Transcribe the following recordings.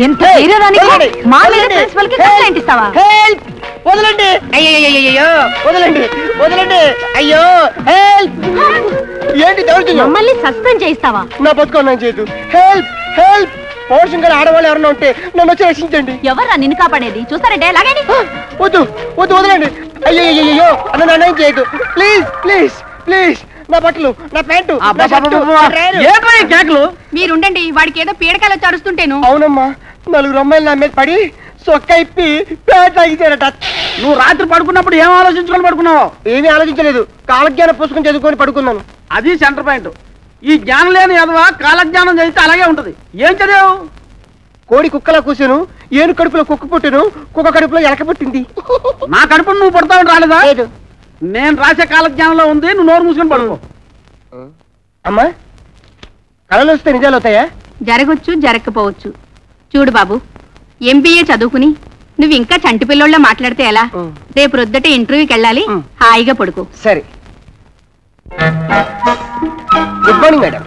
ఎంత ధైర్యానికి మా మీద ప్రిన్సిపల్ కి కంప్లైంట్ ఇస్తావా? హెల్ప్ వదలండి అయ్యో వదలండి వదలండి అయ్యో హెల్ప్ ఏంటి దౌర్జన్యం మమ్మల్ని సస్పెండ్ చేయిస్తావా? నా బతుకున్నాను చేయదు హెల్ప్ హెల్ప్ పోర్షన్ గల ఆడవాళ్ళు ఎవరన్నా ఉంటే నన్ను వచ్చి రక్షించండి ఎవరా నిన్ను కాపాడేది చూస్తారంటే లాగండి వద్దు వద్దు వదలండి అయ్యో నన్ను అన్యాయం చేయదు ప్లీజ్ ప్లీజ్ ప్లీజ్ నా బట్టలు నా ప్యాంటు మీరుండండి వాడికి ఏదో పీడకాలు వచ్చి అరుస్తుంటేను అవునమ్మా నలుగురు అమ్మాయిలు నా మీద పడి సొక్క ఇప్పి ప్యాంట్ లాగించారట నువ్వు రాత్రి పడుకున్నప్పుడు ఏం ఆలోచించుకొని పడుకున్నావు? ఏమీ ఆలోచించలేదు కాలజ్ఞాన పుస్తకం చదువుకొని పడుకున్నాను అది సెంటర్ పాయింట్. ఈ జ్ఞానం లేని ఎదవా కాలజ్ఞానం చేస్తే అలాగే ఉంటది. ఏం చదివావు? కోడి కుక్కలా కూసాను ఏను కడుపులో కుక్క పుట్టాను కుక్క కడుపులో ఎలక పుట్టింది నా కడుపును నువ్వు పడతావు రాలేదా? నేను రాసే కాలజ్ఞానంలో ఉంది, నువ్వు నోరు మూసుకొని పడుకో. అమ్మా కళలు వస్తే నిజాలు అవుతాయా? జరగొచ్చు జరగకపోవచ్చు. చూడు బాబు, ఎంబీఏ చదువుకుని నువ్వు ఇంకా చంటి పిల్లోళ్ళ మాట్లాడితే ఎలా? రేపు రొద్దటే ఇంటర్వ్యూకి వెళ్ళాలి, హాయిగా పడుకో. సరే good morning madam.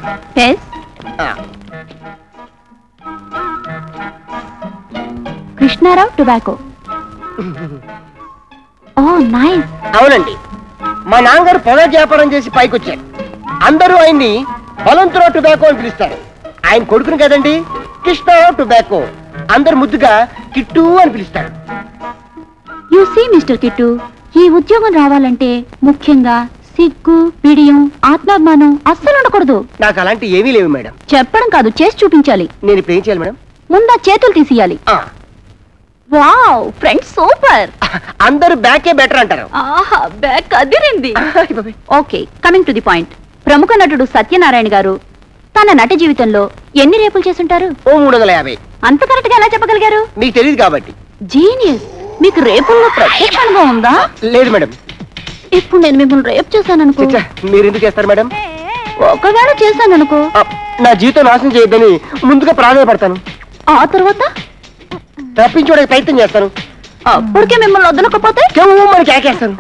Krishnarao tobacco. Oh nice. అవునండి, మా నాన్నగారు పొలం వ్యాపారం చేసి పైకి వచ్చారు. అందరూ ఆయన్ని బలంతురావు టొబాకో అని పిలుస్తారు. ఆయన కొడుకుని కదండి కృష్ణారావు టొబాకో, అందరు ముద్దుగా కిట్టు అని పిలుస్తారు. యు సీ మిస్టర్ కిట్టు, ఈ ఉద్యోగం రావాలంటే ముఖ్యంగా సిగ్గు, బిడియం, ఆత్మాభిమానం అస్సలు ఉండకూడదు. నాకు అలాంటి ఏమీ లేవు మేడం. చెప్పడం కాదు, చేసి చూపించాలి. నేను ఇప్పుడు ఏం చేయాలి మేడం? ముందా చేతులు తీసియాలి. Wow, friends super. అందరూ బ్యాకే బెటర్ అంటారు. ఆహా, back Adirindi. Okay, coming to the point. ప్రముఖ నటుడు సత్యనారాయణ గారు తన నట జీవితంలో ఎన్ని రేపులు చేసుంటారు? ఓ 350. అంత కరెక్ట్ గా ఎలా చెప్పగలిగారు? మీకు తెలియదు కాబట్టి. జీనియస్. మీకు రేపుల్లో ప్రత్యక్ష అనుభవం ఉందా? లేదు మేడం. ఇప్పుడు నేను మిమ్మల్ని రేపు చేశాను అనుకో. మీరు ఎందుకు చేస్తారు మేడం? ఒకవేళ చేశాను అనుకో, నా జీవితం నాశనం చేయొద్దని ముందుగా ప్రాధాన్యపడతాను. ఆ తర్వాత తప్పించుకోవడానికి ప్రయత్నం చేస్తాను. అప్పటికే మిమ్మల్ని వదలకపోతే మరి కేకేస్తాను.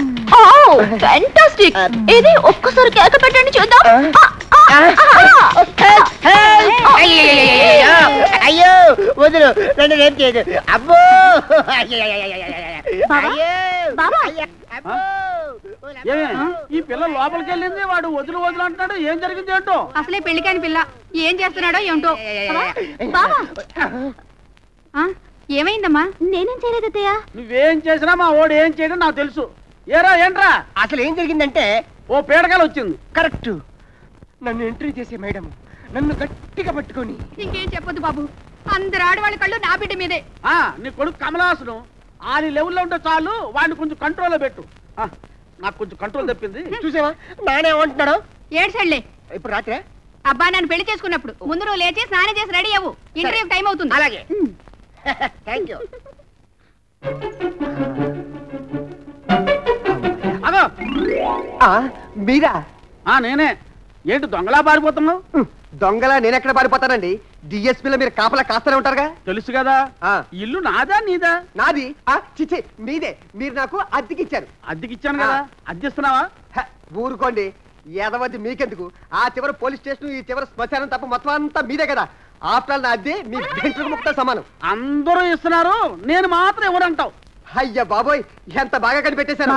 ఫ్యాంటాస్టిక్. ఇది ఒక్కసారి కేక పెట్టండి చూద్దాం. అయ్యో వదులు, నన్ను రేపు చేయదు. అబ్బో ఈ పిల్ల లోపలికి వెళ్ళింది, వాడు వదులు వదులు అంటున్నాడు. ఏం జరిగింది ఏంటో? అసలే పెళ్లి కాని పిల్ల ఏం చేస్తున్నాడో ఏమిటో. ఏమైందమ్మా? నేనేం చేయలేదయ్య. నువ్వేం చేసినా మా ఓడు ఏం చేయడం నాకు తెలుసు. ఏరా ఏంట్రా? అసలు ఏం జరిగిందంటే ఓ పీడకాలు వచ్చింది. కరెక్ట్. నన్ను ఎంట్రీ చేసే మేడం నన్ను గట్టిగా పట్టుకొని. ఇంకేం చెప్పొద్దు బాబు, అందరు ఆడవాళ్ళ కళ్ళు నా బిడ్డ మీదే. నీ కొడుకు కమలాసును ఆడి లెవెల్లో ఉంటే చాలు, వాడిని కొంచెం కంట్రోల్లో పెట్టు. నాకు కొంచెం కంట్రోల్ తప్పింది. చూసావా నానేమంటున్నాడు? ఏడ్సండ్లే. ఇప్పుడు రాత్రే అబ్బా నన్ను పెళ్లి చేసుకున్నప్పుడు ముందు నువ్వు లేచి స్నానం చేసి రెడీ అవ్వు, ఇంటర్వ్యూ టైం అవుతుంది. అలాగే. Thank you. అదో మీరా? నేనే. ఏంటి దొంగలా పారిపోతున్నావు? దొంగలా నేనెక్కడ పారిపోతానండి? డిఎస్పీలో మీరు కాపలా కాస్తూనే ఉంటారుగా. తెలుసు కదా. ఇల్లు నాదా నీదా? నాది. చిచ్చి మీదే. మీరు నాకు అద్దెకిచ్చారు. అద్దెకిచ్చాను కదా, అద్దెస్తున్నావా? ఊరుకోండి, ఎదవద్ది మీకెందుకు? ఆ చివరి పోలీస్ స్టేషన్, ఈ చివరి శ్మశానం తప్ప మొత్తం అంతా మీదే కదా. ఆఫ్టర్ ఆల్ నా అద్దె మీ బెంట్లకు ముక్త సమానం. అందరూ ఇస్తున్నారు, నేను మాత్రం ఎవరంటావు? అయ్యా బాబోయ్, ఎంత బాగా కనిపెట్టేశారు.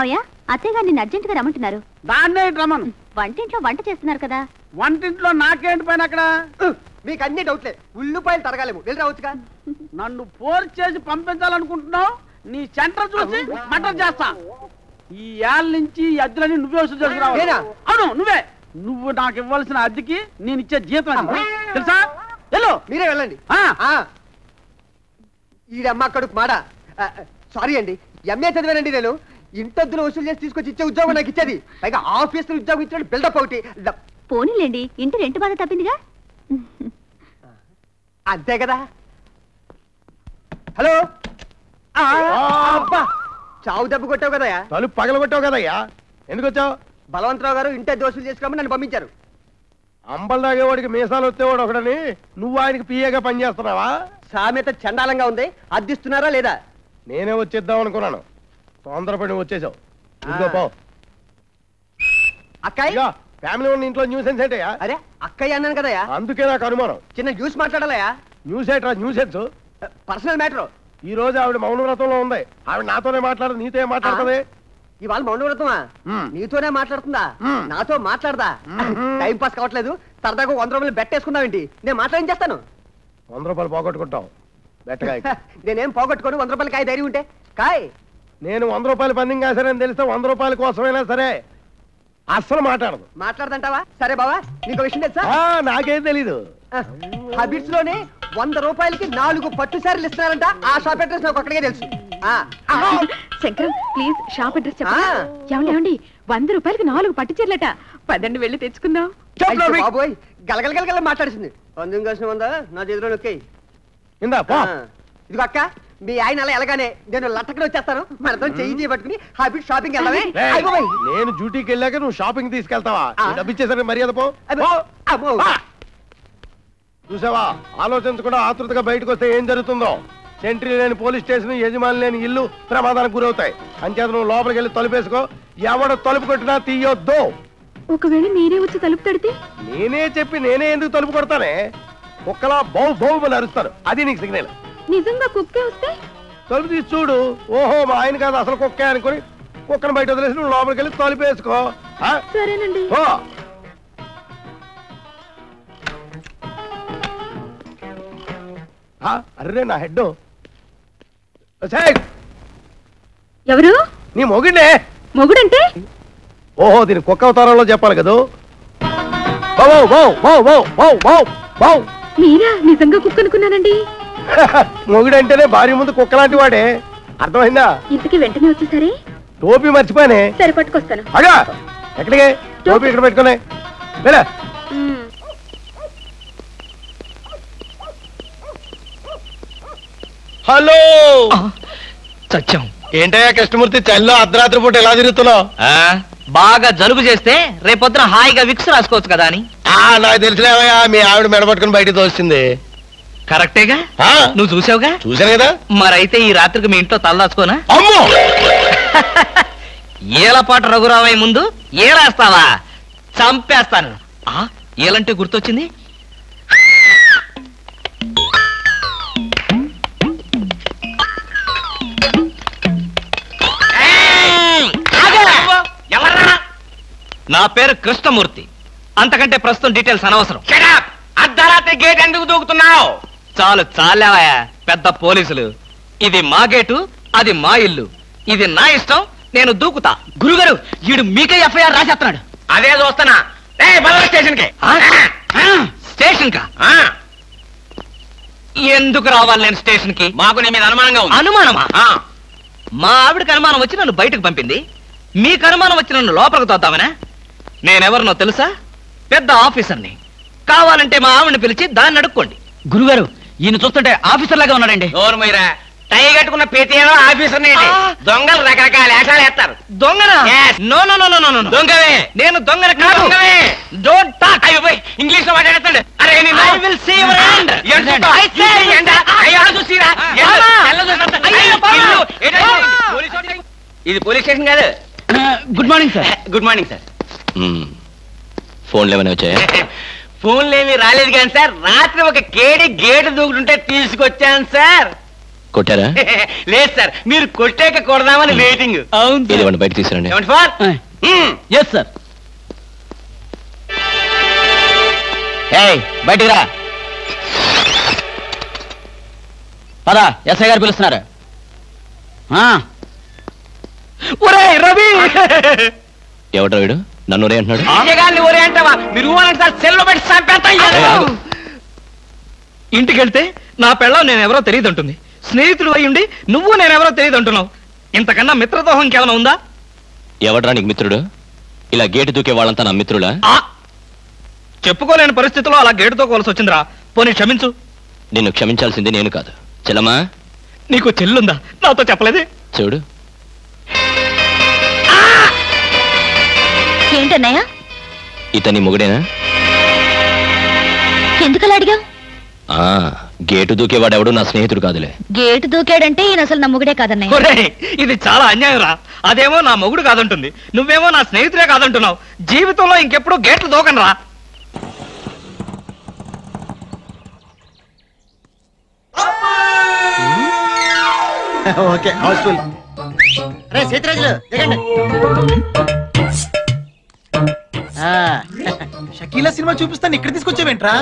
అత్తయ్య గారు నిన్ను అర్జెంట్ గా రమ్మంటున్నారు. దాన్నే రమ్మను. వంటింట్లో వంట చేస్తున్నారు కదా. వంటింట్లో నాకేంటి పైన అక్కడ? మీకు అన్ని డౌట్లే. ఉల్లిపాయలు తరగాలేము, వెళ్ళి రావచ్చుగా. నన్ను ఫోర్స్ చేసి పంపించాలనుకుంటున్నావు? నీ సెంటర్ చూసి మటర్ చేస్తా. ఈ ఏళ్ళ నుంచి ఈ అద్దెలని నువ్వే వసూలు చేసుకురావు. అవును నువ్వే. నువ్వు నాకు ఇవ్వాల్సిన అద్దెకి నేను ఇచ్చే జీతం తెలుసా? మీరే వెళ్ళండి. ఈడమ్మ కడుపు మాడ. సారీ అండి, ఎంఏ చదివానండి నేను. ఇంటద్దులు వసూలు చేసి తీసుకొచ్చి ఇచ్చే ఉద్యోగం నాకు ఇచ్చేది. పైగా ఆఫీసులో ఉద్యోగం ఇచ్చిన బిల్డప్ ఒకటి. పోనీలేండి, ఇంటి రెంట్ బాధ తప్పిందిగా. అంతే కదా. హలో. చావు దెబ్బ కొట్టావు కదయ్యా. తలుపు పగల కొట్టావు కదయ్యా. ఎందుకు వచ్చావు? బలవంతరావు గారు ఇంటి దోషులు చేసుకోమని నన్ను పంపించారు. అంబల్ తాగేవాడికి మీసాలు వచ్చేవాడు ఒకడని నువ్వు ఆయనకి పిఏగా పనిచేస్తున్నావా? సామెత చండాలంగా ఉంది. అద్దిస్తున్నారా లేదా? నేనే వచ్చేద్దాం అనుకున్నాను, తొందరపడి వచ్చేసావు. పో. అక్కయ్య, ఫ్యామిలీ ఉన్న ఇంట్లో న్యూసెన్స్ ఏంటయ్యా? అరే అక్కయ్య అన్నాను కదయ్యా. అందుకే నాకు అనుమానం. చిన్న న్యూస్ మాట్లాడాలయా? న్యూస్ ఏట్రా న్యూసెన్స్? Personal matter. ఈ రోజు ఆవిడ మౌనవ్రతంలో ఉంది. ఆవిడ నాతోనే మాట్లాడదు, నీతో ఏం మాట్లాడుతుంది? ఇవాళ మౌనవ్రతమా? నీతోనే మాట్లాడుతుందా? నాతో మాట్లాడదా? టైం పాస్ కావట్లేదు, సరదాగా 100 రూపాయలు బెట్టేసుకున్నావేంటి? నేను మాట్లాడేం చేస్తాను? 100 రూపాయలు పోగొట్టుకుంటాం బెట్టకాయ. నేనేం పోగొట్టుకోను. 100 రూపాయలు కాయ ధైర్యం ఉంటే కాయ్. నేను 100 రూపాయలు పందెం కాశానని తెలిస్తే 100 రూపాయల కోసమైనా సరే అస్సలు మాట్లాడదు. మాట్లాడదంటావా? సరే బావా, నీకు విషయం తెలుసా? నాకేం తెలీదు. హబిట్స్ లోనే 100 రూపాయలకి 4 పట్టు సారీలు ఇస్తున్నారంట. ఆ షాప్ అడ్రస్ నాకు ఒక్కడికే తెలుసు. శంకరం ప్లీజ్ షాప్ అడ్రస్ చెప్పండి. ఏమండి 100 రూపాయలకి 4 పట్టు చీరలట. పదండి వెళ్ళి తెచ్చుకుందాం. బాబోయ్, గలగల మాట్లాడుతుంది. పందెం కాసిన 100 నా చేతిలో నొక్కాయి. ఇదిగో అక్క, మీ ఆయన అలా ఎలాగానే నేను లట్టకనే వచ్చేస్తాను. మనతో చెయ్యి పట్టుకుని హాబిట్ షాపింగ్ వెళ్దామే. నేను డ్యూటీకి వెళ్ళాక నువ్వు షాపింగ్ తీసుకెళ్తావా? డబ్బిచ్చేసరికి మర్యాద పో. చూసావా, ఆలోచించకుండా ఆతృతగా బయటకు వస్తే ఏం జరుగుతుందో. సెంట్రీ లేని పోలీస్ స్టేషన్, యజమాని లేని ఇల్లు ప్రమాదానికి గురవుతాయి. అంచేత నువ్వు లోపలికి వెళ్ళి తలుపేసుకో. ఎవడో తలుపు కొట్టినా తీయొద్దు. ఒకవేళ మీరే వచ్చి తలుపు తడితే? నేనే చెప్పి నేనే ఎందుకు తలుపు కొడతానే? కుక్కలా బౌ బౌ అని అరుస్తాను. అది నీకు సిగ్నల్. నిజంగా కుక్కే వస్తే తలుపు తీసి చూడు. ఓహో, మా ఆయన కాదు అసలు కుక్కే అనుకుని కుక్కను బయట వదిలేసి నువ్వు లోపలికి వెళ్ళి తలుపేసుకో. సరేనండి. అర్రే నా హెడ్. ఎవరు? నీ మొగుడే. మొగుడంటే? ఓహో, దీని కుక్క అవతారంలో చెప్పాలి కదా. మీరా? నిజంగా కుక్క అనుకున్నానండి. మొగుడంటేనే భార్య ముందు కుక్క లాంటి వాడే. అర్థమైందా? ఇంతకీ వెంటనే వచ్చేసరే? టోపీ మర్చిపోయానే. సరే పట్టుకొస్తాను. అగా ఎక్కడికి? టోపీ ఇక్కడ పెట్టుకునే. హలో సత్యం. ఏంటయ్యా కృష్ణమూర్తి, చల్లో అర్ధరాత్రి పూట ఎలా తిరుగుతున్నావు? బాగా జలుబు చేస్తే రేపొద్దున హాయిగా విక్స్ రాసుకోవచ్చు కదా అని. నాకు తెలిసినవయ్యా, మీ ఆవిడ మెడపట్టుకుని బయటకు తోస్తుంది. కరెక్టేగా, నువ్వు చూసావుగా. చూసాను కదా. మరైతే ఈ రాత్రికి మీ ఇంట్లో తలదాచుకోనా? అమ్మో, ఏలపాట రఘురావయ్య ముందు ఏలేస్తావా? చంపేస్తాను. ఏలంటే గుర్తొచ్చింది. నా పేరు కృష్ణమూర్తి. అంతకంటే ప్రస్తుతం డీటెయిల్స్ అనవసరం. అర్ధరాత్రి గేట్ ఎందుకు దూకుతున్నావు? చాలు చాలావయ్యా, పెద్ద పోలీసులు. ఇది మా గేటు, అది మా ఇల్లు. ఇది నా ఇష్టం, నేను దూకుతా. గురుగారు, వీడు మీకే ఎఫ్ఐఆర్ రాసేస్తున్నాడు. అదే చూస్తున్నా. స్టేషన్ కి. స్టేషన్ కా? ఎందుకు రావాలి నేను స్టేషన్ కి? మాకు నీ మీద అనుమానంగా ఉంది. అనుమానమా? మా ఆవిడకి అనుమానం వచ్చి నన్ను బయటకు పంపింది. మీకు అనుమానం వచ్చి నన్ను లోపలికి తోద్దామనా? నేనెవరినో తెలుసా? పెద్ద ఆఫీసర్ని. కావాలంటే మా ఆవిడని పిలిచి దాన్ని అడుక్కోండి. గురుగారు, ఈయన చూస్తుంటే ఆఫీసర్ లాగా ఉన్నాడండి. నోరు మీరా, టై కట్టుకున్న ప్రతి ఆఫీసర్ దొంగలు రకరకాల వేషాలు వేస్తారు. దొంగనా? No no no no no, దొంగవే. నేను దొంగని కాదు. Don't talk. ఇంగ్లీష్ లో మాట్లాడతాడు. అరే I will see your hand. I say hand. అయ్యో చూసిరా. ఇది పోలీస్ స్టేషన్ కాదు. Good morning sir. Good morning sir. ఫోన్లు ఏమైనా వచ్చాయా? ఫోన్లు ఏమి రాలేదు కానీ సార్, రాత్రి ఒక కేడి గేటు దూకుతుంటే తీసుకొచ్చాను సార్. కొట్టారా? లేదు సార్, మీరు కొట్టాక కొడదామని వెయిటింగ్. అవును, బయట తీసుకురండి. Yes sir. బయటికి రా. పదా, ఎస్ఐ గారు పిలుస్తున్నారు. రవి, ఎవడ్రా వీడు? నన్ను ఒరే అంటున్నాడు. ఒరే అంటావా? మీరు సెల్లో పెట్టి చంపేస్తా. ఇంటికి వెళ్తే నా పెళ్ళం నేనెవరో తెలియదు అంటుంది. స్నేహితుడు అయ్యుండి నువ్వు నేనెవరో తెలియదు అంటున్నావు. ఇంతకన్నా మిత్రదోహం ఇంకేమైనా ఉందా? ఎవడ్రా నీకు మిత్రుడు? ఇలా గేటు దూకే వాళ్ళంతా నా మిత్రులా? చెప్పుకోలేని పరిస్థితిలో అలా గేటు దూకోవాల్సి వచ్చిందిరా. పోనీ క్షమించు. నిన్ను క్షమించాల్సింది నేను కాదు. చెల్లమ్మా, నీకు చెల్లుందా? నాతో చెప్పలేదే. చూడు. ఏంటన్నయ్య? ఇతని మొగుడేనా? ఎందుకలా అడిగావు? గేటు దూకేవాడెవడు నా స్నేహితుడు కాదులే. గేటు దూకాడంటే ఈయన అసలు నా మొగుడే కాదన్నయ్య. ఇది చాలా అన్యాయం రా. అదేమో నా మొగుడు కాదంటుంది, నువ్వేమో నా స్నేహితుడే కాదంటున్నావు. జీవితంలో ఇంకెప్పుడు గేట్లు దూకను రా. Okay Housefull. రే సీతరాజులు దిగండి. షకీలా సినిమా చూపిస్తాను ఇక్కడ తీసుకొచ్చావేంట్రా?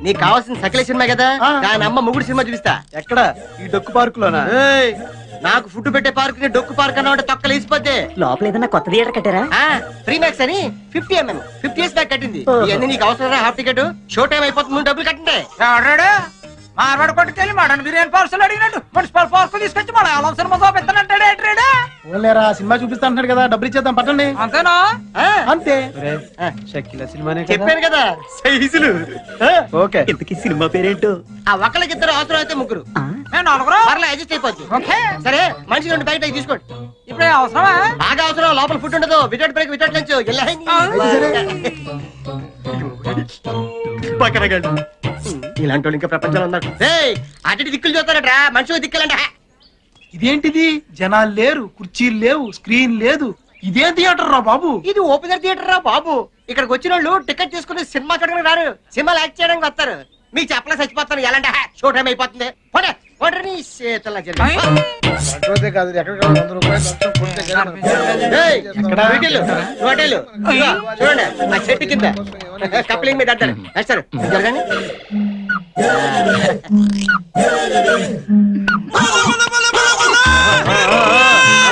నీకు కావాల్సిన సకల సినిమా కదా, దాని అమ్మ మొగుడు సినిమా చూపిస్తా. ఎక్కడ? ఈ డొక్కు పార్క్ లోనా? నాకు ఫుడ్ పెట్టే పార్క్ ని డొక్కు పార్క్ అన్న తొక్కలు వేసిపోతే. లోపల ఏదన్నా కొత్త థియేటర్ కట్టారా? ఫ్రీ మ్యాక్స్ అని 50 years బ్యాక్ కట్టింది. ఇవన్నీ నీకు అవసరం. హాఫ్ టికెట్ షో టైం అయిపోతుంది, డబ్బులు కట్టండి. మార్వాడు కొట్టుకెళ్ళి మటన్ బిర్యానీ పార్సల్ అడిగినట్టు మున్సిపల్ పార్క్ తీసుకొచ్చి మన అలా సినిమా చూపిస్తానంటాడు. ఓలేరా సినిమా చూపిస్తా అంటున్నాడు కదా, డబ్బులు ఇచ్చేద్దాం పట్టండి. అంతేనా? అంతే. షకీలా సినిమానే చెప్పాను కదా సైజులు. ఓకే. ఇంతకీ సినిమా పేరేంటో? ఆ ఒక్కళ్ళకి ఇద్దరు, అవసరం అయితే ముగ్గురు. అడ్జస్ట్ అయిపోద్ది. సరే మనిషి రెండు బయట తీసుకోండి. ఇప్పుడే అవసరమా? బాగా అవసరం. లోపల ఫుడ్ ఉండదు. Without break without lunch. ఇలాంటి వాళ్ళు ఇంకా ప్రపంచంలో ఉన్నారు. అటు దిక్కులు చూస్తారట, మనుషులు దిక్కులంట. ఇదేంటిది? జనాలు లేరు, కుర్చీలు లేవు, స్క్రీన్ లేదు. ఇదే థియేటర్ రా బాబు. ఇది ఓపెనర్ థియేటర్ రా బాబు. ఇక్కడికి వచ్చిన వాళ్ళు టికెట్ తీసుకుని సినిమా చూడడానికి రారు, సినిమాలు యాక్ట్ చేయడానికి వస్తారు. మీకు చెప్పలే చచ్చిపోతాను. ఎలాంటి షో టైం అయిపోతుంది. చూడండి ఆ చెట్టు కింద కప్లింగ్ మీద అంటారు. సార్ జరగండి.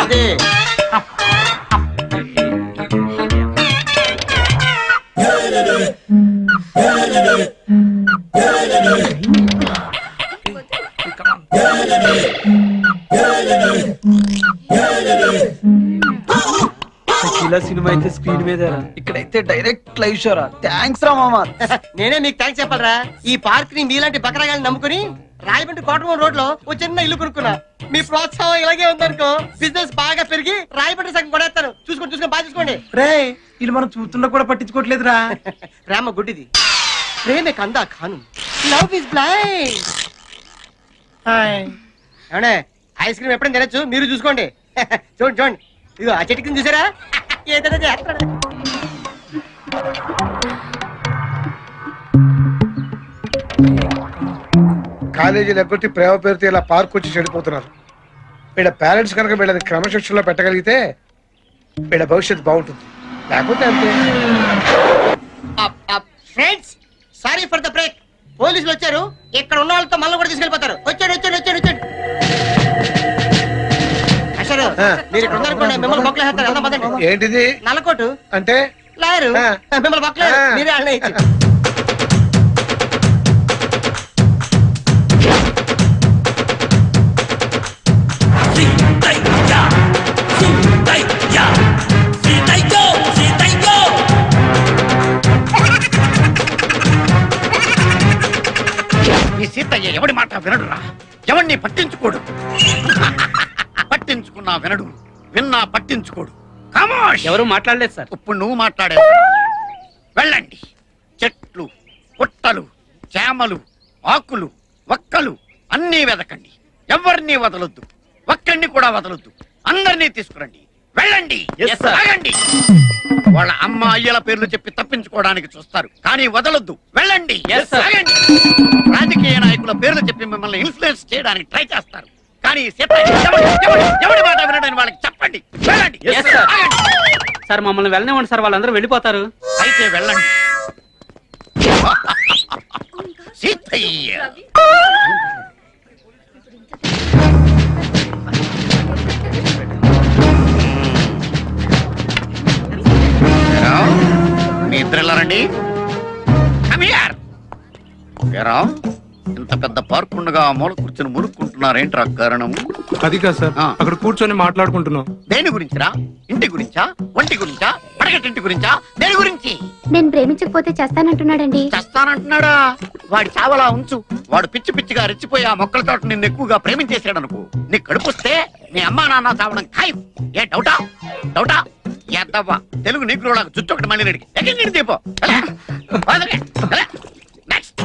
అదే షకీలా సినిమా అయితే స్క్రీన్ మీద, ఇక్కడైతే డైరెక్ట్ లైవ్ షోరా. థ్యాంక్స్ రా మామా. నేనే మీకు థ్యాంక్స్ చెప్పాలరా. ఈ పార్క్ ని మీలాంటి బకరాగాన్ని నమ్ముకుని రాయబండి కోటమూరు రోడ్ లో ఓ చిన్న ఇల్లు కొనుక్కున్నా. మీ ప్రోత్సాహం ఇలాగే ఉందనుకో, బిజినెస్ బాగా పెరిగి రాయబండి సగం కొడేస్తాను. చూసుకోండి బాగా చూసుకోండి. రే ఇది మనం చూస్తున్నా కూడా పట్టించుకోవట్లేదురా. ప్రేమ గుడ్డిది, ప్రేమే కందా ఖాను, లవ్ ఇస్ బ్లైండ్. ఏమండే ఐస్ క్రీమ్ ఎప్పుడైనా తినచ్చు, మీరు చూసుకోండి. చూడండి ఇదిగో ఆ చెట్టు కింద చూసారా, ఏదైనా చేస్తాడు. కాలేజీలు ఎగ్గొట్టి ప్రేమ పేరుతో ఇలా పార్క్ వచ్చి చెడిపోతున్నారు. వీళ్ళ పేరెంట్స్ కనుక వీళ్ళని క్రమశిక్షణలో పెట్టగలిగితే వీళ్ళ భవిష్యత్తు బాగుంటుంది. లేకపోతే అంతే. Friends sorry for the break. పోలీసులు వచ్చారు. ఇక్కడ ఉన్న వాళ్ళతో మళ్ళీ కూడా తీసుకెళ్ళిపోతారు. వచ్చాడు. అసలు మీరు ఇక్కడ ఉన్నారనుకోండి, మిమ్మల్ని బొక్కలేస్తారు. ఏంటిది? నల్లకోటు అంటే లాయరు మిమ్మల్ని బొక్కలేదు. మీరే వాళ్ళని ఈ సీతయ్య ఎవడి మాట వినడురా, ఎవడిని పట్టించుకోడు. పట్టించుకున్నా వినడు, విన్నా పట్టించుకోడు. ఎవరు మాట్లాడలేదు సార్. ఇప్పుడు నువ్వు మాట్లాడే. వెళ్ళండి, చెట్లు పుట్టలు చేమలు ఆకులు ఒక్కలు అన్నీ వెదకండి. ఎవరిని వదలొద్దు, ఒక్కడిని కూడా వదలొద్దు. అందరినీ తీసుకురండి. వెళ్ళండి. ఆగండి. వాళ్ళ అమ్మ అయ్యల పేర్లు చెప్పి తప్పించుకోవడానికి చూస్తారు, కానీ వదలొద్దు. వెళ్ళండి. ఆగండి. రాజకీయ నాయకుల పేర్లు చెప్పి మిమ్మల్ని ఇన్ఫ్లుయెన్స్ చేయడానికి ట్రై చేస్తారు, కానీ ఎవడి మాట వినడానికి వాళ్ళకి చెప్పండి. వెళ్ళండి. సార్ మమ్మల్ని వెళ్ళనివ్వండి సార్, వాళ్ళందరూ వెళ్ళిపోతారు. అయితే వెళ్ళండి. సీతయ్య మీ ఇద్దరు వెళ్ళారండి. ఇంత పెద్ద పార్క్ ఉండగా మూల కూర్చొని మురుక్కుంటున్నారేంట్రా కారణం? అది కాదు సార్, అక్కడ కూర్చొని మాట్లాడుకుంటున్నాం. దేని గురించిరా? ఇంటి గురించా, ఒంటి గురించా, పడగటింటి గురించా, దేని గురించి? నేను ప్రేమించకపోతే చేస్తానంటున్నాడండి. చేస్తానంటున్నాడా? వాడి చావలా ఉంచు. వాడు పిచ్చి పిచ్చిగా రెచ్చిపోయి ఆ మొక్కల తోట నిన్ను ఎక్కువగా ప్రేమించేసాడు అనుకో, నీ కడుపుస్తే నీ అమ్మా నాన్న చావడం ఖాయం. ఏ డౌటా? ఎద్దవ్వా తెలుగు నీకు జుట్టు ఒకటి మళ్ళీ నడికి ఎక్కడ దీపో. నెక్స్ట్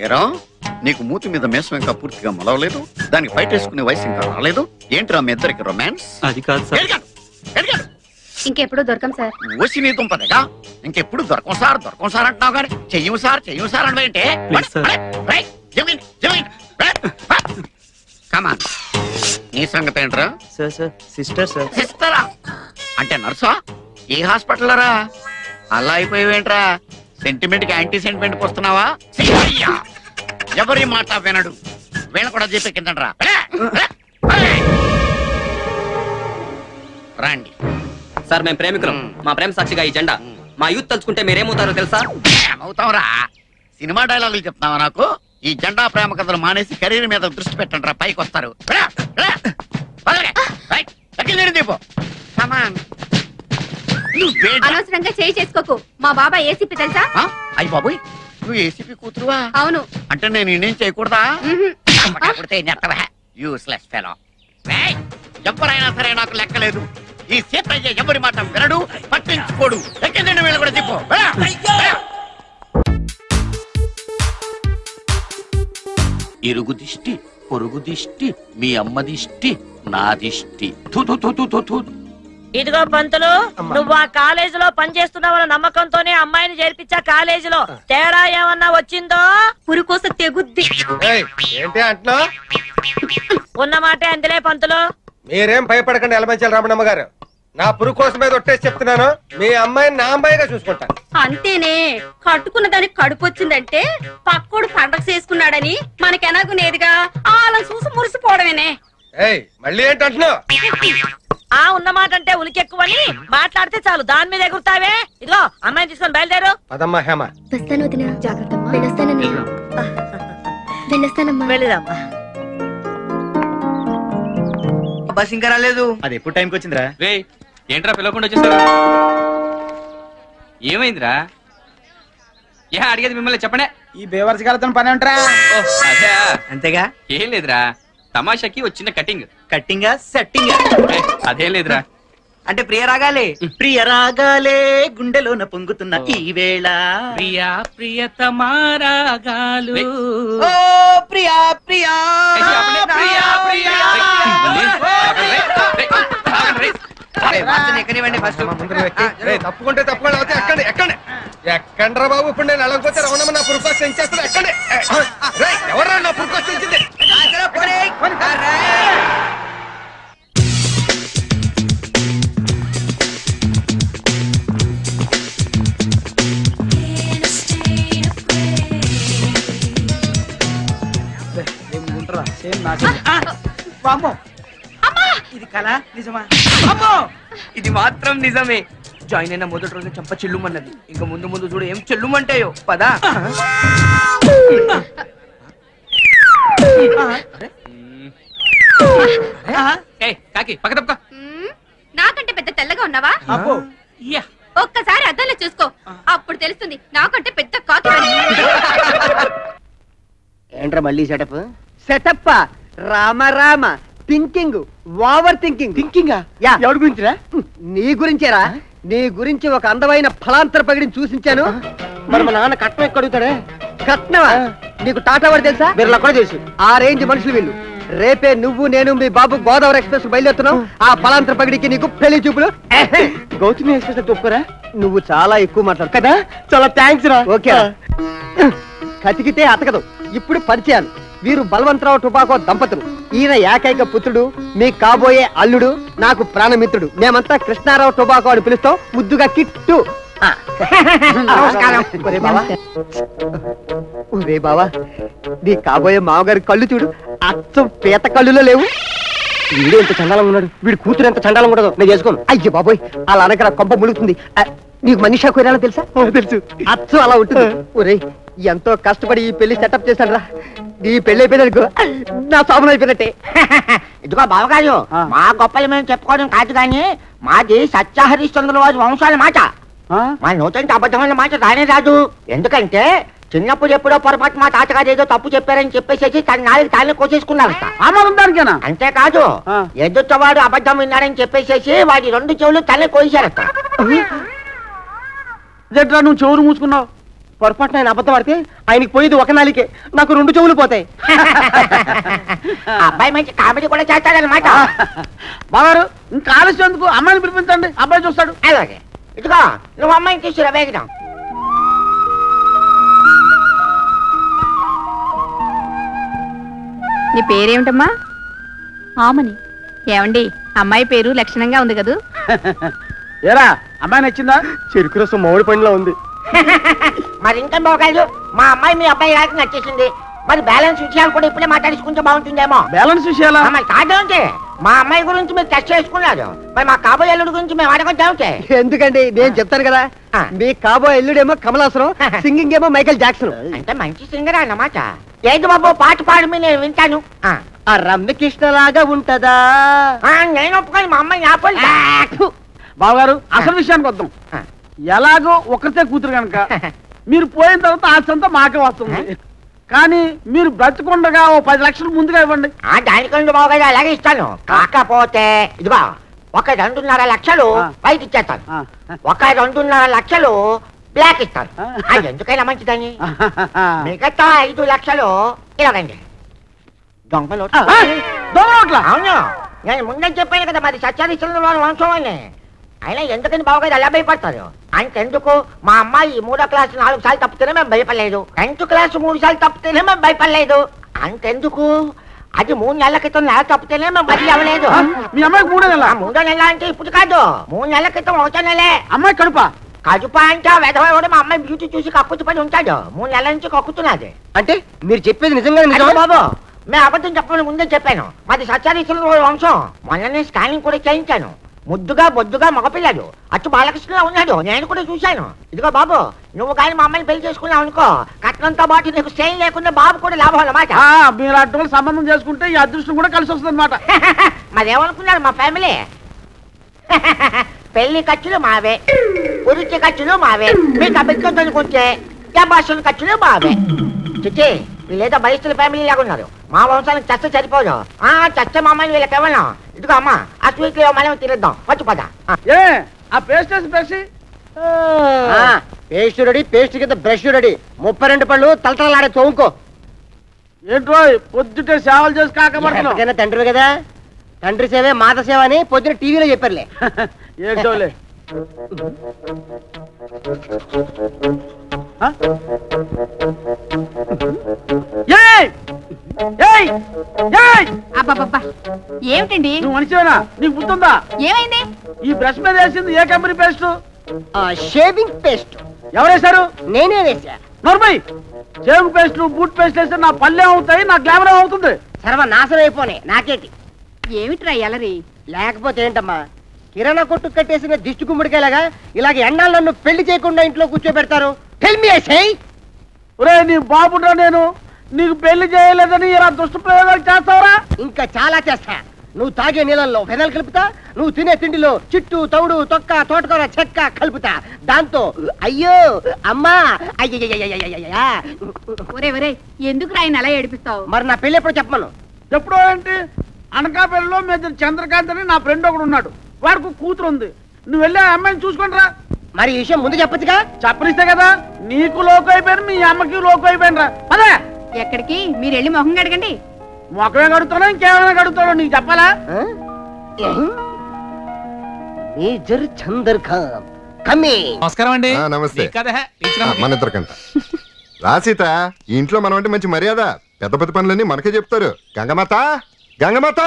ఏరా, నీకు మూతి మీద మేసం ఇంకా పూర్తిగా మొలవలేదు, దానికి ఫైట్ వేసుకునే వయసు ఇంకా రాలేదు. ఏంట్రా మీ ఇద్దరికి రొమాన్స్? అది కాదు సార్. ఇంకెప్పుడు దొరకం సార్. ఓసి నీ దుంపదగా ఇంకెప్పుడు దొరకం సార్ అంటున్నావు కానీ చెయ్యం సార్ అంటే కమాన్. నీ సంగతి ఏంట్రా? Sister sir. సిస్టరా అంటే నర్సా? ఏ హాస్పిటల్ రా? అలా అయిపోయావేంట్రా? సెంటిమెంట్ కి యాంటీ సెంటిమెంట్ వస్తున్నావా? ఎవరి మాట వినడు. వీళ్ళ కూడా చెప్పే కిందరా రండి. సార్ మేము ప్రేమికులం. మా ప్రేమ సాక్షిగా ఈ జెండా. మా యూత్ తలుచుకుంటే మీరేమవుతారో తెలుసా? అవుతావురా. సినిమా డైలాగులు చెప్తున్నావా నాకు? ఈ జెండా ప్రేమ కథలు మానేసి కెరీర్ మీద దృష్టి పెట్టండి రా, పైకి వస్తారు. అనవసరంగా చేయి చేసుకోకు. మా బాబా ఏసీపీ తెలుసా? అయ్యి బాబోయ్, నువ్వు ఏసీపీ కూతురువా? అవును. అంటే నేను ఇండియన్ చేయకూడదా? Useless fellow. ఎవరైనా సరే నాకు లెక్కలేదు. ఈ సీతయ్య ఎవరి మాట వినడు, పట్టించుకోడు. ఎక్కిందండి వీళ్ళు కూడా చెప్పు. ఇరుగు దిష్టి, పొరుగు దిష్టి, మీ అమ్మ దిష్టి, నా దిష్టి. ఇదిగో పంతులు, నువ్వు ఆ కాలేజీలో పనిచేస్తున్నావన్న నమ్మకంతోనే అమ్మాయిని చేర్పించా కాలేజీలో. తేడా ఏమన్నా వచ్చిందో పురుకోస తెగుద్ది. ఏంటి అంటున్నా? ఉన్న మాటే అందులే పంతులు. మీరేం భయపడకండి ఎలమంచాలి రమణమ్మ గారు. నా పురుగు కోసం మీద ఒట్టేసి చెప్తున్నాను, మీ అమ్మాయిని నా అమ్మాయిగా చూసుకుంటా. అంతేనే, కట్టుకున్న దానికి కడుపు వచ్చిందంటే పక్కోడు పండగ చేసుకున్నాడని మనకెనాగునేదిగా అలా చూసి మురిసిపోవడమేనే. మళ్ళీ ఏంటంటున్నావు? ఆ ఉన్న మాట అంటే ఉలికెక్కువని మాట్లాడితే చాలు దాని మీద ఎగురుతావే. ఇదిగో అమ్మాయిని తీసుకొని బయలుదేరు. పదమ్మా హేమ. వెళ్ళిదమ్మా. బస్ ఇంకా రాలేదు. అది ఎప్పుడు టైంకి వచ్చిందిరా? రే ఏంట్రా పిలవకుండా వచ్చేసారు? ఏమైందిరా? ఏ అడిగేది మిమ్మల్ని చెప్పనే. ఈ బేవర్స్ గారితో పని ఉంటారా? అంతేగా. ఏం లేదురా, తమాషాకి వచ్చిన కటింగ్. కట్టింగా సెట్టింగా? అదేం లేదురా. అంటే ప్రియరాగాలే. ప్రియరాగాలే గుండెలోన పొంగుతున్న ఈ వేళ. ప్రియా ప్రియతమారాగాలు. ఓ ప్రియా ప్రియా ఎక్కనివ్వండి ఫస్ట్. తప్పుకుంటే తప్పుకోండి, అవుతే ఎక్కండి ఎక్కండి. ఎక్కండ్రా బాబు. ఇప్పుడు నేను వెళ్ళకపోతే రమణమ్మ నా పురుగు సెంచేస్తాను. ఎక్కండి. ఎవరా నా పురుగు సెంచింది? ఇది కళ నిజమా? అమ్మో, ఇది మాత్రం నిజమే. జాయిన్ అయిన మొదటి రోజు చంప చెల్లుమన్నది. ఇంకా ముందు ముందు చూడు ఏం చెల్లుమంటాయో. పదా. కాకి పక్క తప్ప. నాకంటే పెద్ద తెల్లగా ఉన్నావా? ఒక్కసారి అద్దంలో చూసుకో, అప్పుడు తెలుస్తుంది నాకంటే పెద్ద కాకి. ఏంట్రా మళ్ళీ setup? Setup Rama Rama. Thinking, over thinking. Thinking ఎవరి గురించిరా? నీ గురించేరా. నీ గురించి ఒక అందమైన ఫలాంతర పగిడిని చూసించాను. మరి మా నాన్న కట్నం ఎక్కడ అడుగుతాడే? కట్నమా? నీకు టాటా వాడు తెలుసా? వీళ్ళ కూడా తెలుసు. ఆ రేంజ్ మనుషులు వీళ్ళు. రేపే నువ్వు నేను మీ బాబు గోదావరి ఎక్స్ప్రెస్ బయలుదేరుతున్నావు. ఆ ఫలాంతర పగిడికి నీకు పెళ్లి చూపులు. గౌతమి ఎక్స్ప్రెస్ తొప్పురా. నువ్వు చాలా ఎక్కువ మాట్లాడు కదా. చాలా థ్యాంక్స్ రా. ఓకే. కతికితే అతకదు. ఇప్పుడు పరిచయాలు. వీరు బలవంతరావు టుబాకో దంపతులు. ఈయన ఏకైక పుత్రుడు, మీ కాబోయే అల్లుడు, నాకు ప్రాణమిత్రుడు. మేమంతా కృష్ణారావు టుబాకో అని పిలుస్తాం, ముద్దుగా కిట్టు. ఒరే బావా, నీ కాబోయే మామగారి కళ్ళు చూడు, అచ్చం పీత కళ్ళులో లేవు. వీడు ఎంత చండాలంగా ఉన్నాడు, వీడి కూతురు ఎంత చండాలంగా ఉండదు. నేను చేసుకోను. అయ్యో బాబోయ్, అలా అనకరా, కొంప ములుగుతుంది. నీకు మనీషా కొయిరాలో తెలుసా? తెలుసు. అచ్చం అలా ఉంటుంది. ఒరే, ఎంతో కష్టపడి ఈ పెళ్లి సెటప్ చేశాను రా. నీ పెళ్లి అయిపోయిననుకో నా శోభనం అయిపోయినట్టే. ఇదిగో బావగారు, మా గొప్పలు మేము చెప్పుకోవడం కాదు కానీ మాది సత్యహరిశ్చంద్రుల వారి వంశాల మాట. మా నూతన అబద్ధమైన మాట రానే రాదు. ఎందుకంటే చిన్నప్పుడు ఎప్పుడో పొరపాటు మా తాతగారు ఏదో తప్పు చెప్పారని చెప్పేసి తన నాలుగు తాళ్ళని కోసేసుకున్నారట. అంతేకాదు, ఎదుటవాడు అబద్ధం విన్నాడని చెప్పేసేసి వాడి 2 చెవులు తల్లి కోసారట. నువ్వు చెవులు మూసుకున్నావు. పొరపాటున ఆయన అబద్ధం ఆడితే ఆయనకి పోయేది ఒక నాలికే, నాకు 2 చెవులు పోతాయి. అబ్బాయి మంచి కామెడీ కూడా చేస్తాడనమాట. బాగారు ఇంకా ఆలస్యం ఎందుకు, అమ్మాయిని పిలిపించండి, అబ్బాయి చూస్తాడు. అలాగే. ఇదిగో నువ్వు అమ్మాయిని తీసుకురా వేగదాం. నీ పేరేమిటమ్మా? ఆమని. ఏమండి అమ్మాయి పేరు లక్షణంగా ఉంది కదూ? ఏరా అమ్మాయి నచ్చిందా? చెరుకు రసం మామిడి పండులో ఉంది. మరి ఇంకా బాగాలేదు, మా అమ్మాయి మీ అబ్బాయి గారికి నచ్చేసింది. మరి బ్యాలెన్స్ విషయాలు కూడా ఇప్పుడే మాట్లాడుకుంటే బాగుంటుందేమో. బ్యాలెన్స్ విషయాలా? మరి కాదేమిటి, మా అమ్మాయి గురించి మీరు టెస్ట్ చేసుకున్నారు, మరి మా కాబోయే అల్లుడి గురించి మేము అడగొద్దామిటే. ఎందుకండి, నేను చెప్తాను కదా. మీ కాబోయే ఎల్లుడేమో కమలాసనం, సింగింగ్ ఏమో మైకేల్ జాక్సన్. అంటే మంచి సింగర్ అన్నమాట. ఏది బాబు పాట పాడు, నేను వింటాను. ఆ రమ్యకృష్ణలాగా ఉంటదా? నేను ఒప్పుకొని మా అమ్మాయి ఆపలు. బావగారు అసలు విషయానికి వద్దాం. ఎలాగో ఒకరితే కూతురు కనుక మీరు పోయిన తర్వాత ఆస్తంతా మాకే వస్తుంది. కానీ మీరు బ్రతుకుండగా ఓ 10 లక్షలు ముందుగా ఇవ్వండి. దానికంటే బాగా అలాగే ఇస్తాను. కాకపోతే ఇదిగో ఒక 2.5 లక్షలు బయట ఇచ్చేస్తాను, ఒక 2.5 లక్షలు బ్లాక్ ఇస్తాను. అది ఎందుకైనా మంచిదని. మిగతా 5 లక్షలు ఇలాగండి. దొంగలు అవును, నేను ముందే చెప్పాను కదా మరి సత్యాదిశలో వంశం అని. అయినా ఎందుకని బావగారు అలా భయపడతారు? అంతెందుకు, మా అమ్మాయి 3వ క్లాస్ 4 సార్లు తప్పితేనే మేము భయపడలేదు, 10th క్లాస్ 3 సార్లు తప్పితేనే మేము భయపడలేదు. అంతెందుకు, అది 3 నెలల క్రితం నెల తప్పితేనే మేము బది అవ్వలేదు. మీ అమ్మాయికి 3 నెలల? 3వ నెల అంటే ఇప్పుడు కాదు, 3 నెలల క్రితం 1వ నెలే. అమ్మాయి కడుపా? కడుపా అంటే వెధవాడు మా అమ్మాయి బ్యూటీ చూసి కక్కుతు పడి ఉంటాడు. 3 నెలల నుంచి కక్కుతున్నది. అంటే మీరు చెప్పేది నిజంగా బాబు, మేము అబద్ధం చెప్పమని ముందే చెప్పాను. మాది సత్యాదిశలో వంశం. మొన్ననే స్కానింగ్ కూడా చేయించాను. ముద్దుగా బొద్దుగా మగపిల్లాడు, అచ్చు బాలకృష్ణలా ఉన్నాడు. నేను కూడా చూశాను. ఇదిగో బాబు, నువ్వు కానీ మా అమ్మాయిని పెళ్లి చేసుకున్నావు అనుకో, కట్నంతో పాటు నీకు స్టైల్ లేకుండా బాబు కూడా లాభం అన్నమాట. మీరు అటువంటి సంబంధం చేసుకుంటే ఈ అదృష్టం కూడా కలిసి వస్తుంది అనమాట. మరేమనుకున్నారు మా ఫ్యామిలీ? పెళ్లి ఖర్చులు మావే, ఉరిచి ఖర్చులు మావే, మీకు అభిజ్ఞత అనుకుంటే భాషల ఖర్చులు మావే. చిచ్చి, వీళ్ళేదో బలిస్తుల ఫ్యామిలీ లాగా ఉన్నారు. మా వంశానికి చచ్చ సరిపోదు. చచ్చ మా అమ్మాయిని వీళ్ళకి ఇవ్వను. ఇదిగో అమ్మా, ఆ స్వీట్ లో మనం తినేద్దాం, వచ్చి పద. పేస్ట్ రెడీ, పేస్ట్ కింద బ్రష్ రెడీ, 32 పళ్ళు తలతలాడే తోముకో. ఏంట్రో పొద్దుటే సేవలు చేసి కాకపోతే తండ్రి కదా, తండ్రి సేవే మాత సేవ అని పొద్దున టీవీలో చెప్పారులే. ఏంటోలే. ఏమిటండి నువ్వు మనిషివేనా? నీకు గుర్తుందా? ఏమైంది? ఈ బ్రష్ మీద వేసింది ఏ కంపెనీ పేస్ట్? Shaving paste. ఎవరేశారు? నేనే వేసా. నోర్మై, షేవింగ్ పేస్ట్ బూట్ పేస్ట్ వేస్తే నా పల్లెం అవుతాయి, నా గ్లామర్ అవుతుంది. సర్వనాశనం అయిపోయి నాకేటి. ఏమిట్రా ఎలరి? లేకపోతే ఏంటమ్మా, కిరాణా కొట్టు కట్టేసిన దిష్టి గుమ్మడికాయలాగా ఇలాగ ఎండాలు నన్ను పెళ్లి చేయకుండా ఇంట్లో కూర్చోబెడతారు. ఒరే నీ బాబురా, నేను నీకు పెళ్లి చేయలేదని ఇలా దుష్ట ప్రయోగాలు చేస్తావరా? ఇంకా చాలా చేస్తా. నువ్వు తాగే నీళ్ళల్లో ఫెనల్ కలుపుతా, నువ్వు తినే తిండిలో చిట్టు తౌడు తొక్క తోటకూర చెక్క కలుపుతా. దాంతో అయ్యో అమ్మా అయ్యయ్యా. ఒరే ఒరే, ఎందుకు రాయిని అలా ఏడిపిస్తావు? మరి నా పెళ్లి ఎప్పుడు చెప్పమను. ఎప్పుడో ఏంటి, అనకాపల్లిలో మేజర్ చంద్రకాంత్ అని నా ఫ్రెండ్ ఒకడు ఉన్నాడు, వాడికి కూతురు ఉంది. నువ్వు వెళ్ళి ఆ అమ్మాయిని చూసుకొని రా. మరి ఈ విషయం ముందు చెప్పచ్చుగా? చెప్పనిస్తే కదా. నీకు లోకు అయిపోయాను, మీ అమ్మకి లోకు అయిపోయాను రా. అదే ఎక్కడికి? మీరు వెళ్ళి మొహం కడగండి. మొఖమే కడుగుతాను, ఇంకేమైనా కడుగుతాడు, నీకు చెప్పాలా? మేజర్ చంద్రకాంత్ నమస్కారం అండి. నమస్తే. మన ఇద్దరికంట రాసీత, ఈ ఇంట్లో మనం అంటే మంచి మర్యాద. పెద్ద పెద్ద పనులన్నీ మనకే చెప్తారు. గంగమాత గంగమాత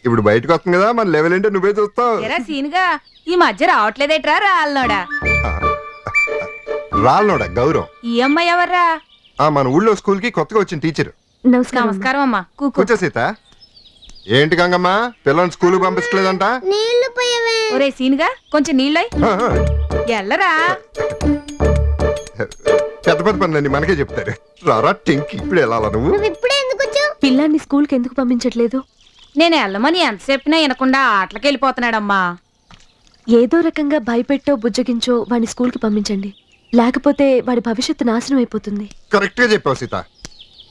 ఇప్పుడు బయటకు వస్తుంది కదా, మన లెవెల్ ఏంటో నువ్వే చూస్తావు. సీనుగా ఈ మధ్య రావట్లేదేట్రా రాళ్ళోడా? రాళ్ళనోడా గౌరవం. ఈ అమ్మాయి ఎవర్రా? మన ఊళ్ళో స్కూల్ కి కొత్తగా వచ్చిన టీచర్. నమస్కారం అమ్మా. కూర్చో సీత. ఏంటి గంగమ్మ, పిల్లల్ని స్కూల్ పంపించలేదంట? ఒరే సీనుగా, కొంచెం నీళ్ళై ఎల్లరా. పెద్ద పెద్ద పనులన్నీ మనకే చెప్తారు. రారా టింకి, ఇప్పుడు వెళ్ళాలా నువ్వు? పిల్లాన్ని స్కూల్ కి ఎందుకు పంపించట్లేదు? నేను వెళ్ళమని ఎంత చెప్పినా వినకుండా ఆటలకి వెళ్ళిపోతున్నాడమ్మా. ఏదో రకంగా భయపెట్టో బుజ్జగించో వాడిని స్కూల్ కి పంపించండి, లేకపోతే వాడి భవిష్యత్తు నాశనం అయిపోతుంది. కరెక్ట్ గా చెప్పావు సీత.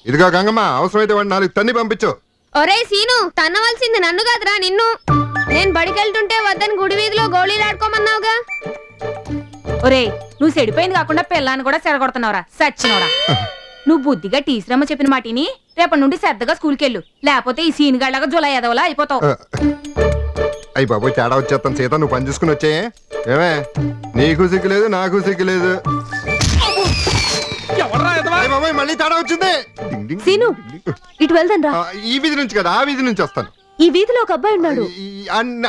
ఇదిగా గంగమ్మ, అవసరమైతే వాడిని 4 తన్ని పంపించు. ఒరే సీను, తన్నవలసింది నన్ను కాదురా నిన్ను. నేను బడికెళ్తుంటే వద్దని గుడి వీధిలో గోళీలు ఆడుకోమన్నావుగా. ఒరే, నువ్వు చెడిపోయింది కాకుండా పిల్లాన్ని కూడా చెడగొడుతున్నావురా సచ్చినోడా. నువ్వు బుద్ధిగా టీచరమ్మ చెప్పిన మాటిని రేపటి నుండి శ్రద్ధగా స్కూల్కి వెళ్ళు, లేకపోతే ఈ సీనుగాళ్ళగా జులై ఎదవలా అయిపోతావు. అయ్యి బాబోయ్, తేడా వచ్చేస్తాను సీత, నువ్వు పని చూసుకుని వచ్చే. ఏమే, నీకు సిగ్గులేదు నాకు సిగ్గులేదు. మళ్ళీ తేడా వచ్చింది. సీను, ఇటు వెళ్దాం రా. ఈ వీధి నుంచి కదా, ఆ వీధి నుంచి వస్తాను. ఈ వీధిలో ఒక అబ్బాయి ఉన్నాడు.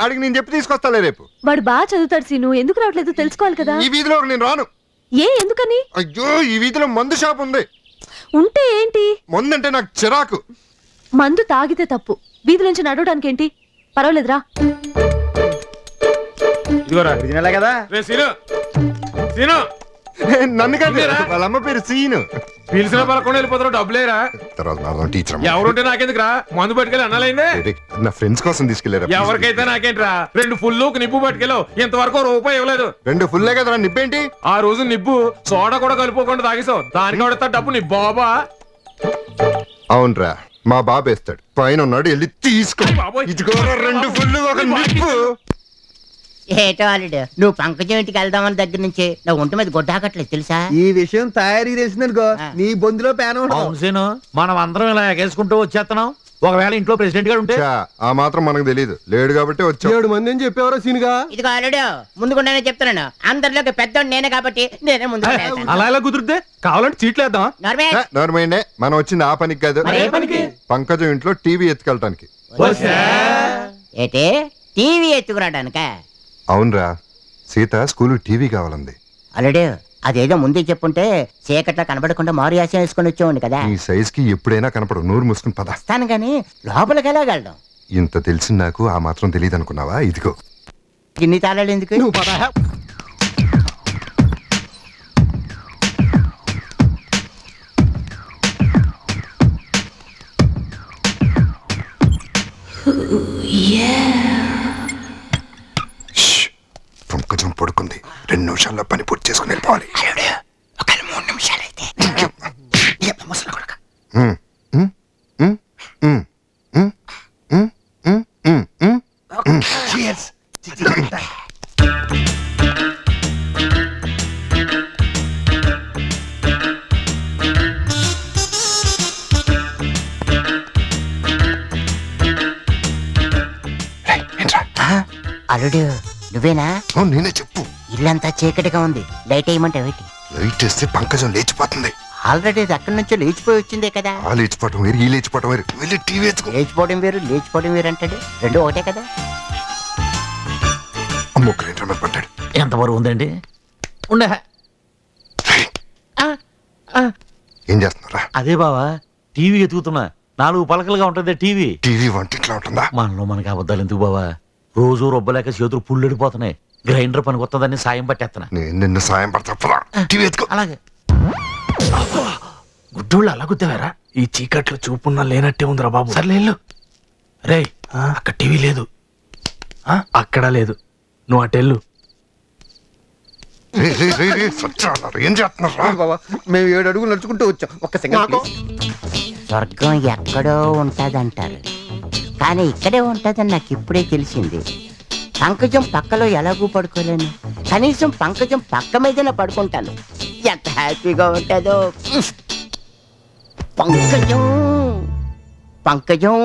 అడిగి నేను చెప్పి తీసుకొస్తాలే రేపు. వాడు బాగా చదువుతాడు సీను. ఎందుకు రావట్లేదు తెలుసుకోవాలి కదా. ఈ వీధిలో నేను రాను. ఎందుకని? అయ్యో ఈ వీధిలో మందు షాప్ ఉంది. ఉంటే ఏంటి? మందు అంటే నాకు చిరాకు. మందు తాగితే తప్పు, వీధి నుంచి నడవడానికి ఏంటి? పర్వాలేదురా. నన్ను కాదు, వాళ్ళ అమ్మ పేరు సీను. పిలిచిన పలకుండా వెళ్ళిపోతారు, డబ్బులేరా? తర్వాత టీచర్ ఎవరుంటే నాకెందుకురా? మందు పట్టుకెళ్ళి అన్నాలైందే. నా ఫ్రెండ్స్ కోసం తీసుకెళ్లారా? ఎవరికైతే నాకేంట్రా? 2 ఫుల్లు నిప్పు పట్టుకెళ్ళావు, ఇంతవరకు రూపాయి ఇవ్వలేదు. 2 ఫుల్లే కదా, నిప్పేంటి? ఆ రోజు నిప్పు సోడా కూడా కలుపుకోకుండా తాగేసావు, దానికి కొడతా డబ్బు నీ బాబా. అవునరా, మా బాబు వేస్తాడు, పైన ఉన్నాడు, వెళ్ళి తీసుకో. ఇదిగోరా 2 ఫుల్లు, ఒక నిప్పు. ఏటో అల్లుడు, నువ్వు పంకజం ఇంటికి వెళ్దామని దగ్గర నుంచి నా ఒంటి మీద గొడ్డాకట్లేదు తెలుసా? ఈ విషయం తయారీ తెలిసిందనుకో నీ బొందులో పేన. మనం అందరం ఇలా ఎగేసుకుంటూ వచ్చేస్తున్నాం. ఒకవేళ ఇంట్లో ప్రెసిడెంట్ గారు ఉంటే ఆ మాత్రం మనకు తెలియదు, లేడు కాబట్టి వచ్చా. 7 మంది అని చెప్పేవారో సీనుగా. ఇదిగో అల్లుడు, ముందుకుండానే చెప్తున్నాను, అందరిలోకి పెద్ద నేనే కాబట్టి నేనే ముందు. అలా ఎలా కుదిరితే? కావాలంటే చీట్లు వేద్దాం. నార్మైండే, మనం వచ్చింది ఆ పనికి కాదు, పంకజం ఇంట్లో టీవీ ఎత్తుకెళ్ళటానికి. ఏటే టీవీ ఎత్తుకురాడానిక? అవునరా, సీత స్కూల్ టీవీ కావాలంది. అల్లుడు, అదేదో ముందే చెప్పుంటే చీకట్లో కనబడకుండా మారు యాసం వేసుకొని వచ్చేవాడి కదా. ఈ సైజ్ కి ఎప్పుడైనా కనపడు, నోరు మూసుకుని పద. వస్తాను గాని లోపలికి వెళ్ళగలడం. ఇంత తెలిసి నాకు ఆ మాత్రం తెలియదు అనుకున్నావా? ఇదిగో ఇన్ని తాళాలు ఎందుకు? పంకజం పడుకుంది, 2 నిమిషాల్లో పని పూర్తి చేసుకుని వెళ్ళిపోవాలి. 3 నిమిషాలైతే అల్లుడు నువ్వేనా? నేనే. చెప్పు. ఇల్లంతా చీకటిగా ఉంది, లైట్ వేయమంటావు? లైట్ వేస్తే పంకజం లేచిపోతుంది. ఆల్రెడీ అక్కడి నుంచి లేచిపోయి వచ్చిందే కదా. ఆ లేచిపోవటం వేరు, ఈ లేచిపోవటం వేరు. వెళ్ళి టీవీ ఎత్తుకో. లేచిపోవడం వేరు, లేచిపోవడం వేరు అంటాడు, రెండు ఒకటే కదా. అమ్మో, గ్రైండర్ మీద పడ్డాడు. ఎంత బరువు ఉందండి? ఉండే. ఏం చేస్తున్నారా? అదే బావా, టీవీ ఎత్తుకుతున్నా. 4 పలకలుగా ఉంటది టీవీ. టీవీ వంటిట్లా ఉంటుందా? మనలో మనకి అబద్ధాలు ఎందుకు బావా? రోజు రొబ్బలేక చేతులు పుల్లెడిపోతున్నాయి. గ్రైండర్ పనికి వస్తుందని సాయం పట్టేస్తున్నా. నేను నిన్ను సాయం పడతా. టీవీ ఎత్తుకో. అలాగే. గుడ్డోళ్ళు అలా గుద్దేవారా? ఈ చీకట్లో చూపున్నా లేనట్టే ఉందిరా బాబు. సర్లే రే, అక్కడ టీవీ లేదు, అక్కడ లేదు, నువ్వు అటెళ్ళు. ఏం చేస్తున్నారు బాబా? మేము 7 అడుగులు నడుచుకుంటూ వచ్చాం. ఒక్క సెకండ్. స్వర్గం ఎక్కడో ఉంటదంటారు, కానీ ఇక్కడే ఉంటదని నాకు ఇప్పుడే తెలిసింది. పంకజం పక్కలో ఎలాగూ పడుకోలేను, కనీసం పంకజం పక్క మీదనే పడుకుంటాను. ఎంత హ్యాపీగా ఉంటుందో. పంకజం పంకజం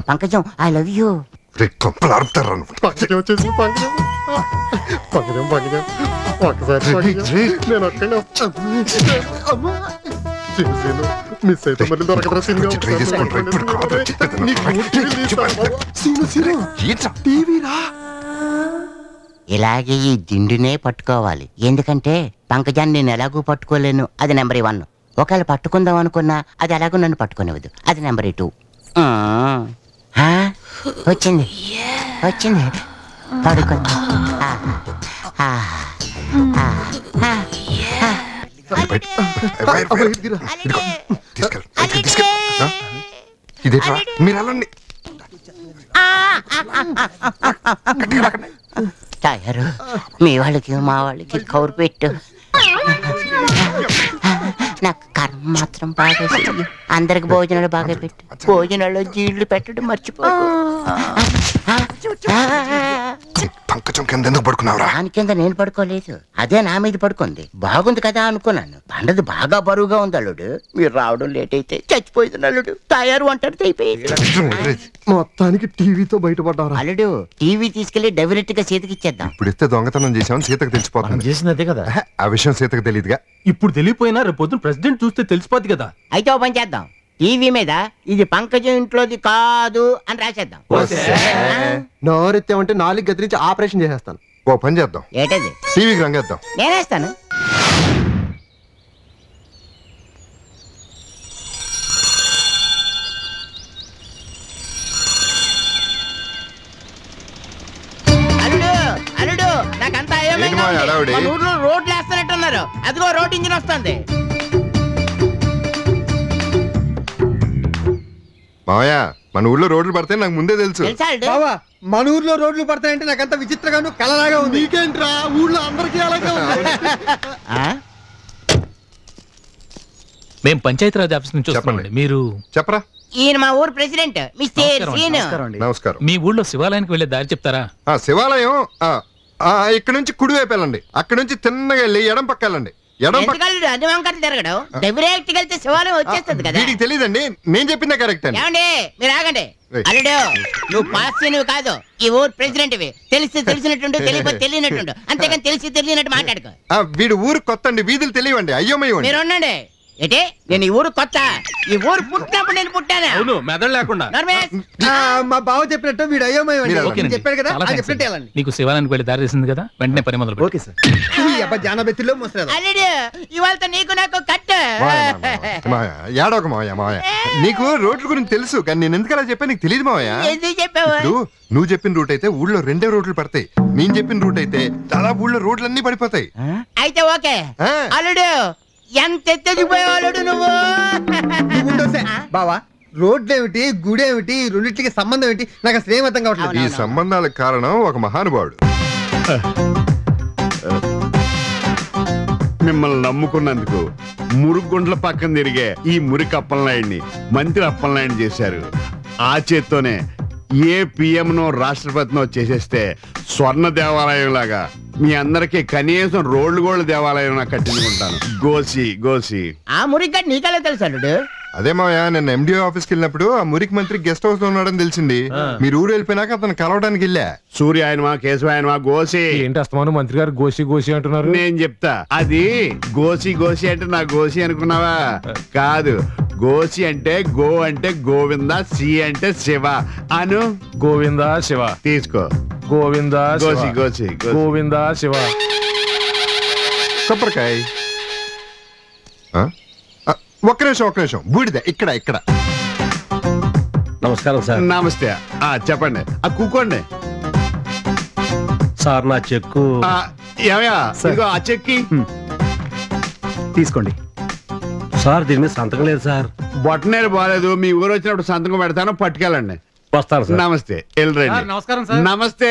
పంకజం, ఐ లవ్ యూ. కంపలు ఆడుతారా? మిస్ అయితే మళ్ళీ దొరకదా? ఇలాగే ఈ దిండునే పట్టుకోవాలి, ఎందుకంటే పంకజాన్ని నేను ఎలాగూ పట్టుకోలేను, అది నెంబర్ 1. ఒకవేళ పట్టుకుందాం అనుకున్నా అది ఎలాగో నన్ను పట్టుకునేవద్దు, అది నెంబర్ 2. వచ్చింది వచ్చింది, పడుకుంది. ఇదేట్రా, మీరు వెళ్ళండి. తయారు, మీ వాళ్ళకి మా వాళ్ళకి కౌరు పెట్టు. నాకు కర్మ మాత్రం బాగా చెయ్యి. అందరికి భోజనాలు బాగా పెట్టు. భోజనాల్లో జీళ్ళు పెట్టడం మర్చిపోకు. పంకజం కింద ఎందుకు పడుకున్నావురా? దాని కింద నేను పడుకోలేదు, అదే నా మీద పడుకుంది. బాగుంది కదా అనుకున్నాను. పండది బాగా బరువుగా ఉంది అల్లుడు. మీరు రావడం లేట్ అయితే చచ్చిపోయింది అల్లుడు. తయారు అంటారు అయిపోయింది. మొత్తానికి టీవీతో బయటపడ్డారు. అల్లుడు, టీవీ తీసుకెళ్లి డైరెక్ట్ గా సీతకి ఇచ్చేద్దాం. ఇప్పుడు ఇస్తే దొంగతనం చేసామని సీతకు తెలిసిపోతుంది. చేసినదే కదా ఆ విషయం సీతకు తెలియదుగా. ఇప్పుడు తెలియపోయినా రేపు పొద్దున ప్రెసిడెంట్ చూస్తే తెలిసిపోద్ది కదా. అయితే ఓ పని చేద్దాం, టీవీ మీద ఇది పంకజం ఇంట్లోది కాదు అని రాసేద్దాం. నోరెత్తామంటే 4 గదిరించి ఆపరేషన్ చేసేస్తాను. ఓ పని చేద్దాం, ఏంటది? టీవీకి రంగేద్దాం. నేనేస్తాను. అల్లుడు నాకంతా ఊర్లో రోడ్లు వేస్తున్నట్టున్నారు. అదిగో రోడ్ ఇంజిన్ వస్తుంది. మావయ్య మన ఊర్లో రోడ్లు పడితే నాకు ముందే తెలుసు. బావా మన ఊర్లో రోడ్లు పడతాయంటే నాకంత విచిత్రంగాను కలలాగా ఉంది. నీకేంట్రా ఊర్లో అందరికీ అలాగే ఉంది. మేము పంచాయతీరాజ్ ఆఫీస్ నుంచి వస్తున్నామండి. మీరు చెప్పరా? ఈయన మా ఊరు ప్రెసిడెంట్ మిస్టర్ సీను. నమస్కారం. మీ ఊళ్ళో శివాలయానికి వెళ్ళే దారి చెప్తారా? శివాలయం ఇక్కడ నుంచి కుడివైపు వెళ్ళండి. అక్కడ నుంచి తిన్నగా వెళ్ళి ఎడం పక్క వెళ్ళండి. తిరగడం డైరెక్ట్ వెళ్తే శివాలయం వచ్చేస్తుంది కదా. వీడికి తెలియదండి, నేను చెప్పిందే కరెక్ట్ అండి. ఏమండి మీరు ఆగండి. అల్లుడు నువ్వు పాస్ నువ్వు కాదు, ఈ ఊరు ప్రెసిడెంట్ తెలిసినట్టుండు, తెలియనట్టుండు. అంతేగాని తెలియనట్టు మాట్లాడుకో. వీడు ఊరు కొత్త అండి, వీధులు తెలియండి. అయ్యోమయ్య మీరు ఉండండి. ఏంటి నేను ఈ ఊరు కొత్త, ఈ ఊరు పుట్టినప్పుడు నేను పుట్టాను. మెదడు లేకుండా మా బావ చెప్పినట్టు వీడు అయ్యోమయ్య చెప్పాడు కదా, చెప్పినట్టు వెళ్ళండి. నీకు శివాలయానికి వెళ్ళి దారి చేసింది కదా, వెంటనే పని మొదలు. Okay sir. జానబెత్తిలో మోసలేదు. అల్లుడు ఇవాళ నీకు నాకు కట్ట. ఏడోక మావయ్య. మావయ్య నీకు రోడ్ల గురించి తెలుసు, కానీ నేను ఎందుకు అలా చెప్పా నీకు తెలియదు మావయ్య. చెప్పావు నువ్వు చెప్పిన రూట్ అయితే ఊళ్ళో 2 రోడ్లు పడతాయి. నేను చెప్పిన రూట్ అయితే చాలా ఊళ్ళో రోడ్లన్నీ పడిపోతాయి. అయితే ఓకే అల్లుడు. ఎంత ఎత్తదిపోయేవాళ్ళు నువ్వు. బావా రోడ్లు ఏమిటి, గుడి ఏమిటి, రెండింటికి సంబంధం ఏంటి నాకు అసలు ఏం అర్థం కావట్లేదు. ఈ సంబంధాలకు కారణం ఒక మహానుభావుడు. మిమ్మల్ని నమ్ముకున్నందుకు మురుగుండ్ల పక్కన తిరిగే ఈ మురికి అప్పలనాయుడిని మంత్రి అప్పలనాయుడు చేశారు. ఆ చేత్తోనే ఏ పిఎంనో రాష్ట్రపతినో చేసేస్తే స్వర్ణ దేవాలయం లాగా మీ అందరికి కనీసం రోడ్లు దేవాలయం కట్టించుకుంటాను. గోసి ఆ మురికి నీకెలా తెలుసు అల్లుడు? అదే మావయ్య, నేను ఎండిఓ ఆఫీస్కి వెళ్ళినప్పుడు ఆ మురికి మంత్రి గెస్ట్ హౌస్ లో ఉన్నాడని తెలిసింది. మీరు ఊరు వెళ్ళిపోయినాక అతను కలవడానికి వెళ్ళా. సూర్య ఆయనమా కేశవ ఆయనమా గోసి ఏంటి అస్తమాను మంత్రి గారు గోసి అంటున్నారు? నేను చెప్తా, అది గోసి అంటే నా గోసి అనుకున్నావా? కాదు, గోసి అంటే గో అంటే గోవింద, సి అంటే శివ అను. గోవింద శివ తీసుకో. గోవింద గోసి గోవింద శివ. కొబ్బరికాయ. ఒక్క నిమిషం బూడిద ఇక్కడ. నమస్కారం సార్. నమస్తే. చెప్పండి. కూకోండి సార్. నా చెక్కు ఏమయ్యా? ఆ చెక్కి తీసుకోండి సార్. దీని మీద సంతకం లేదు సార్. బొట్టనేరు బాగాలేదు. మీ ఊరు వచ్చినప్పుడు సంతకం పెడతాను, పట్టుకెళ్ళండి. వస్తాను సార్. నమస్తే. వెళ్ళరండి. నమస్కారం సార్. నమస్తే.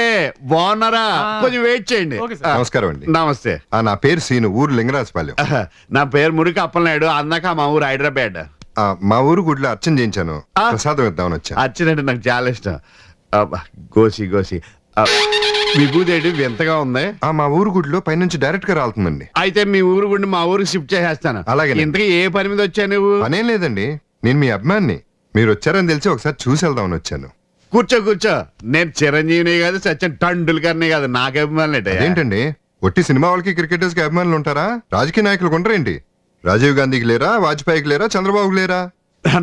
బాగున్నారా? కొంచెం వెయిట్ చేయండి. నమస్కారం అండి. నమస్తే. నా పేరు సీను, ఊరు లింగరాజపాలెం. నా పేరు మురికి అప్పలనాయుడు. అందాక మా ఊరు హైదరాబాద్. మా ఊరు గుడిలో అర్చన చేయించాను, ప్రసాదం ఇద్దామని వచ్చా. అర్చన అంటే నాకు చాలా ఇష్టం. గోసి విభూదేటి వింతగా ఉంది. మా ఊరు గుడిలో పైనుంచి డైరెక్ట్ గా రాలుతుందండి. అయితే మీ ఊరు గుడి మా ఊరికి షిఫ్ట్ చేసేస్తాను. అలాగే. ఇంతకీ ఏ పని మీద వచ్చా నువ్వు? పనేం లేదండి, నేను మీ అభిమాన్ని. మీరు వచ్చారని తెలిసి ఒకసారి చూసి వెళ్దామని వచ్చాను. కూర్చో. నేను చిరంజీవిని కాదు, సచిన్ టెండూల్కర్ని కాదు, నాకు అభిమానులు ఏంటండి? ఒట్టి సినిమా వాళ్ళకి క్రికెటర్స్ కి అభిమానులు ఉంటారా? రాజకీయ నాయకులు ఉంటారేంటి? రాజీవ్ గాంధీకి లేరా, వాజ్పేయికి లేరా, చంద్రబాబుకి లేరా?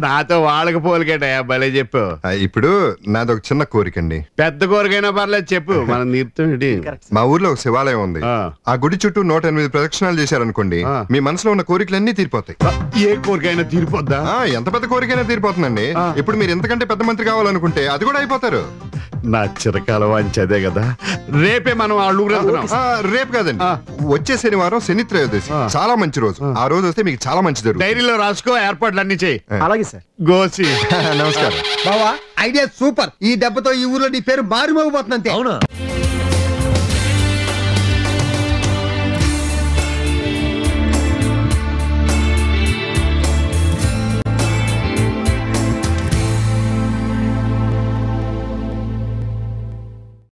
నాతో వాళ్ళకి పోలికేటయా, భలే చెప్పు. ఇప్పుడు నాదొక చిన్న కోరికండి. పెద్ద కోరికైనా పర్లేదు చెప్పు, మనం తీరుతుంది. మా ఊర్లో ఒక శివాలయం ఉంది. ఆ గుడి చుట్టూ 108 ప్రదక్షిణాలు చేశారనుకోండి, మీ మనసులో ఉన్న కోరికలన్నీ తీరిపోతాయి. ఏ కోరికైనా తీరిపోద్దా? ఎంత పెద్ద కోరికైనా తీరిపోతుందండి. ఇప్పుడు మీరు ఎంతకంటే పెద్ద మంత్రి కావాలనుకుంటే అది కూడా అయిపోతారు. నా చిరకాల వాంచదే కదా. రేపే మనం ఆ ఊరు రేపు కాదండి, వచ్చే శనివారం శని త్రయోదశి, చాలా మంచి రోజు. ఆ రోజు వస్తే మీకు చాలా మంచి జరుగుతుంది. డైరీలో రాసుకో, ఏర్పాట్లు అన్ని చేయి. అలాగే సార్. గోసి నమస్కారం. బావా ఐడియా సూపర్. ఈ దెబ్బతో ఈ ఊర్లో నీ పేరు మారుమోగిపోతుంది అంతే. అవును.